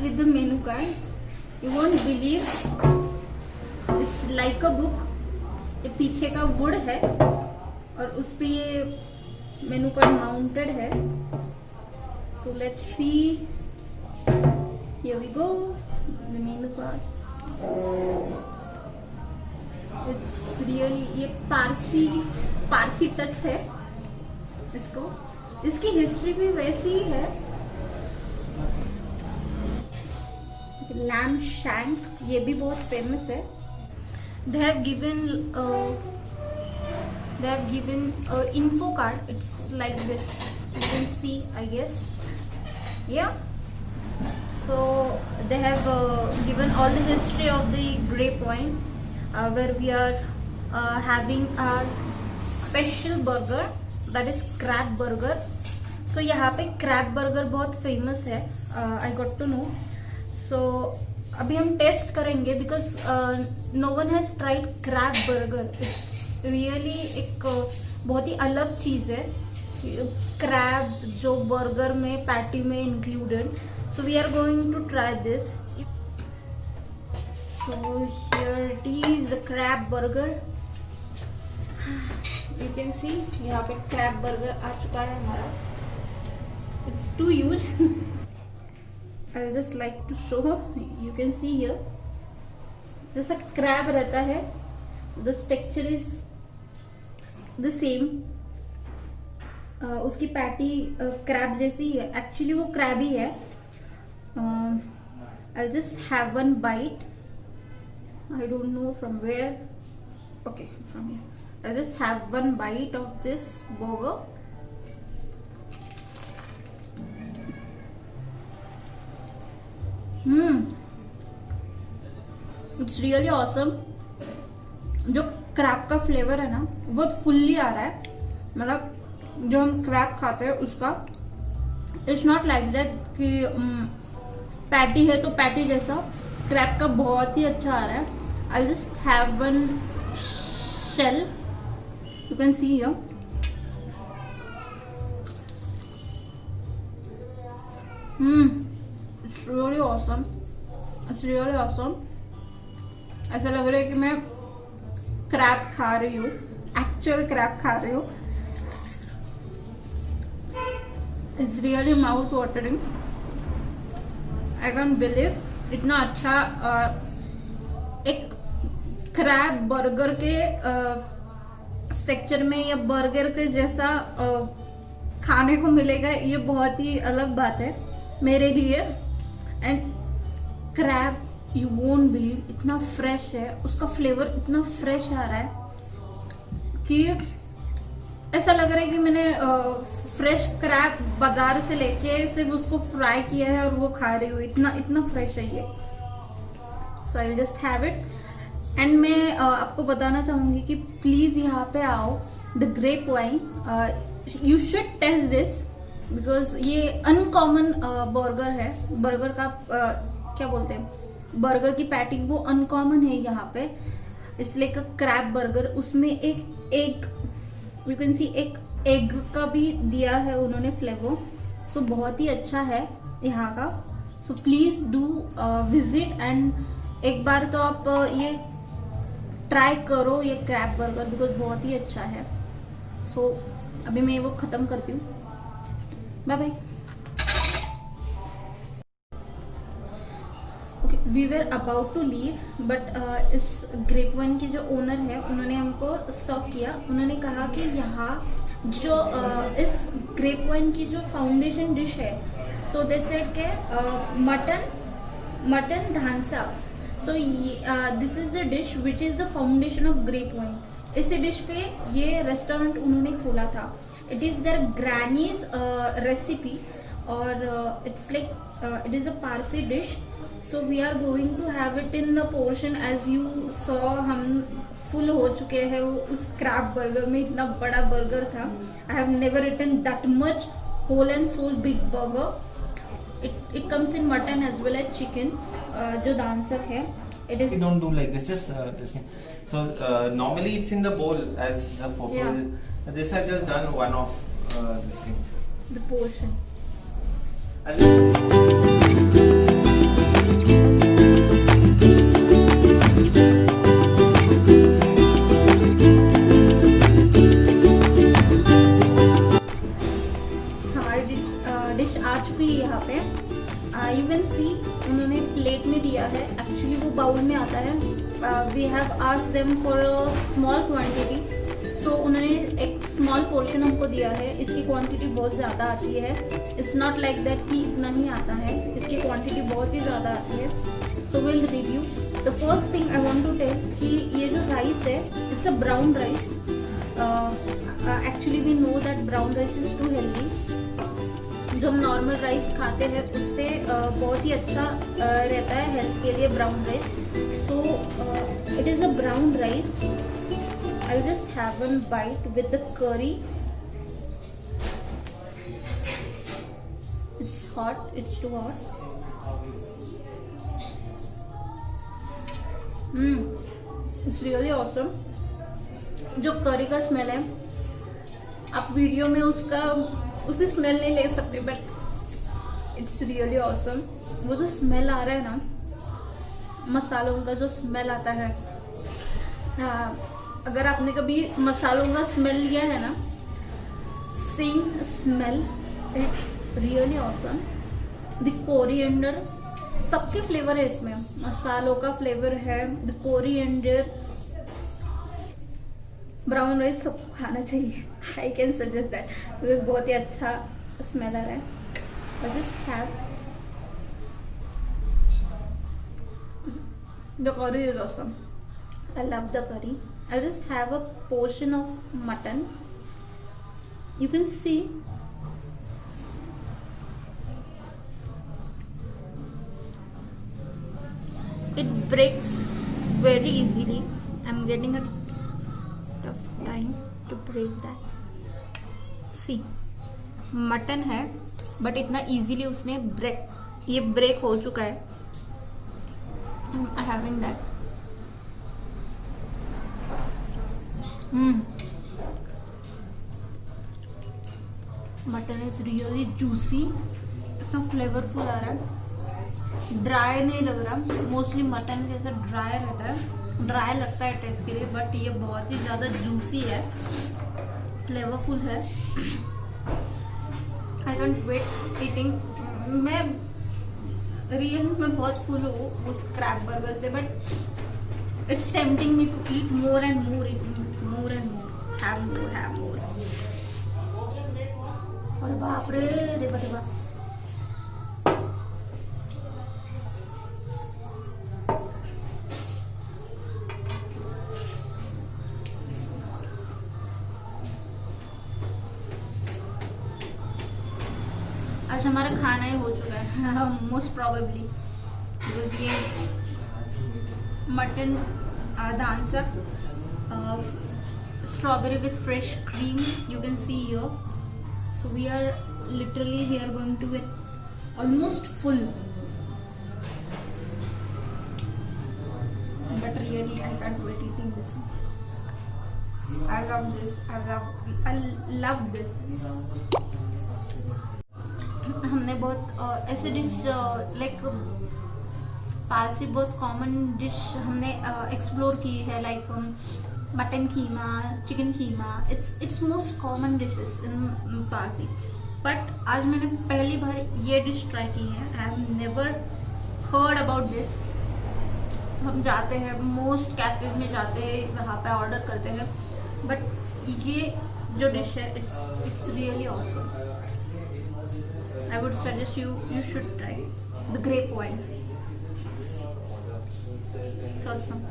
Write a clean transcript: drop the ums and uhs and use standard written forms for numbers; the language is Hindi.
with the menu card. You won't believe, it's like a book. ये पीछे का वुड है और उस पे ये मेनू कार्ड माउंटेड है. So let's see. Here we go. The menu card. It's really, ये पारसी टच है इसको. इसकी हिस्ट्री भी वैसी ही है. लैम शैंक, ये भी बहुत फेमस है. They have given info card. It's like this. You can see, I guess. Yeah. So they have given all the history of the grape wine, where we are having our special burger, that is crab burger. So यहाँ पे crab burger बहुत famous है. I got to know. So अभी हम टेस्ट करेंगे because no one has tried crab burger. It's really एक बहुत ही अलग चीज़ है क्रैब जो बर्गर में पैटी में included. So we are going to try this. So here it is the crab burger. You can see यहाँ पे क्रैब बर्गर आ चुका है हमारा. It's too huge. I just like to show. You can see here जैसा क्रैब रहता है, the texture is the same. उसकी पैटी क्रैब जैसी है. एक्चुअली वो क्रैब ही है. I'll just have one bite. I don't know from where. Okay, from here. I'll just have one bite of this burger. It's really awesome. जो क्रैब का फ्लेवर है ना बहुत फुल्ली आ रहा है. मतलब जो हम क्रैब खाते हैं उसका इट्स नॉट लाइक दैट कि पैटी है तो पैटी जैसा. क्रैब का बहुत ही अच्छा आ रहा है. I just have one shell. You can see here. It's really awesome. It's really awesome. ऐसा लग रहा है कि मैं क्रैब खा रही हूँ. एक्चुअल क्रैब खा रही हूँ. It's really mouth watering. I can't believe इतना अच्छा एक क्रैब बर्गर के स्ट्रक्चर में या बर्गर के जैसा खाने को मिलेगा. ये बहुत ही अलग बात है मेरे लिए. And crab you won't believe इतना फ्रेश है. उसका फ्लेवर इतना फ्रेश आ रहा है कि ऐसा लग रहा है कि मैंने फ्रेश क्रैब बाजार से लेके सिर्फ उसको फ्राई किया है और वो खा रही हूँ. इतना फ्रेश है ये. So I just have it. And मैं आपको बताना चाहूंगी कि प्लीज यहाँ पे आओ. The Grape Wine, you should taste this because ये अनकॉमन बर्गर है. बर्गर का क्या बोलते हैं, बर्गर की पैटी वो अनकॉमन है यहाँ पे. इसलिए का क्रैब बर्गर, उसमें एक एग, यू कैन सी एक एग का भी दिया है उन्होंने फ्लेवर. सो बहुत ही अच्छा है यहाँ का. So please do visit and एक बार तो आप ये ट्राई करो ये क्रैब बर्गर बिकॉज बहुत ही अच्छा है. सो अभी मैं वो खत्म करती हूँ. Bye bye. Okay, we were about to leave but इस ग्रेप वाइन के जो ओनर है उन्होंने हमको स्टॉप किया. उन्होंने कहा कि यहाँ जो इस ग्रेप वाइन की जो फाउंडेशन डिश है, सो दे सेड के mutton dhansak. So this is the dish which is the foundation of Grape Wine. इसी डिश पे ये रेस्टोरेंट उन्होंने खोला था. It is their granny's recipe और it's like it is a Parsi dish. So we are going to have it in the portion. As you saw हम फुल हो चुके हैं वो उस क्रैब बर्गर में. इतना बड़ा बर्गर था. I have never eaten that much whole and sole big burger. It comes in mutton as well as chicken. जो दानसक है, it is, we don't do like this. Is this thing. So normally it's in the bowl as the photo Yeah. is. This I've just done one of this thing. the portion. I'll ask them for a small quantity, so उन्होंने एक स्मॉल पोर्शन हमको दिया है। इसकी क्वांटिटी बहुत ज़्यादा आती है, इट्स नॉट लाइक दैट कि इतना ही आता है, इसकी क्वांटिटी बहुत ही ज़्यादा आती है। So will review. The first thing I want to tell कि ये जो राइस है it's a brown rice. Actually we know that brown rice is too healthy. जो हम नॉर्मल राइस खाते हैं उससे बहुत ही अच्छा रहता है हेल्थ के लिए brown rice. So it is a brown rice. I'll just have one bite with the curry. It's hot, it's too hot. It's really awesome. जो करी का स्मेल है, आप वीडियो में उसकी स्मेल नहीं ले सकते, बट इट्स रियली ऑसम। वो जो स्मेल आ रहा है ना, मसालों का जो स्मेल आता है, अगर आपने कभी मसालों का स्मेल लिया है ना, same smell, it's really awesome. The coriander, सबके फ्लेवर है इसमें, मसालों का फ्लेवर है, द कोरिएंडर, ब्राउन राइस सबको खाना चाहिए। आई कैन सजेस्ट दैट, बहुत ही अच्छा स्मेल आ रहा है। आई जस्ट हैव द करी is awesome. I love the curry. I just have a portion of mutton. You can see it breaks very easily. I'm getting a tough time to break that. See, mutton है बट इतना इजीली उसने ये ब्रेक हो चुका है। I'm having that. Mutton is really juicy, इतना फ्लेवरफुल आ रहा है, ड्राई नहीं लग रहा। मोस्टली मटन जैसा ड्राई रहता है, ड्राई लगता है टेस्ट के लिए, बट ये बहुत ही ज़्यादा जूसी है, फ्लेवरफुल है। I don't wait eating. मैं बहुत फुल हूँ उस क्रैब बर्गर से, but it's tempting me to eat more and more and more. Have more. अरे बाप रे, देखो। आज हमारा खाना ही हो चुका है मोस्ट प्रोबेबली, बिकॉज ये mutton दानसक, strawberry with fresh cream, you can see here. So we are going to get almost full, but really I can't wait eating this. I love this. हमने बहुत ऐसे डिश लाइक पारसी बहुत कॉमन डिश हमने एक्सप्लोर की है, like mutton keema, chicken keema, it's most common dishes in Parsi. But आज मैंने पहली बार ये डिश ट्राई की है। आई have never heard about this. हम जाते हैं मोस्ट कैफेज में जाते हैं, वहाँ पे ऑर्डर करते हैं, बट ये जो डिश है it's really awesome. I would suggest you should try the grape wine. It's awesome.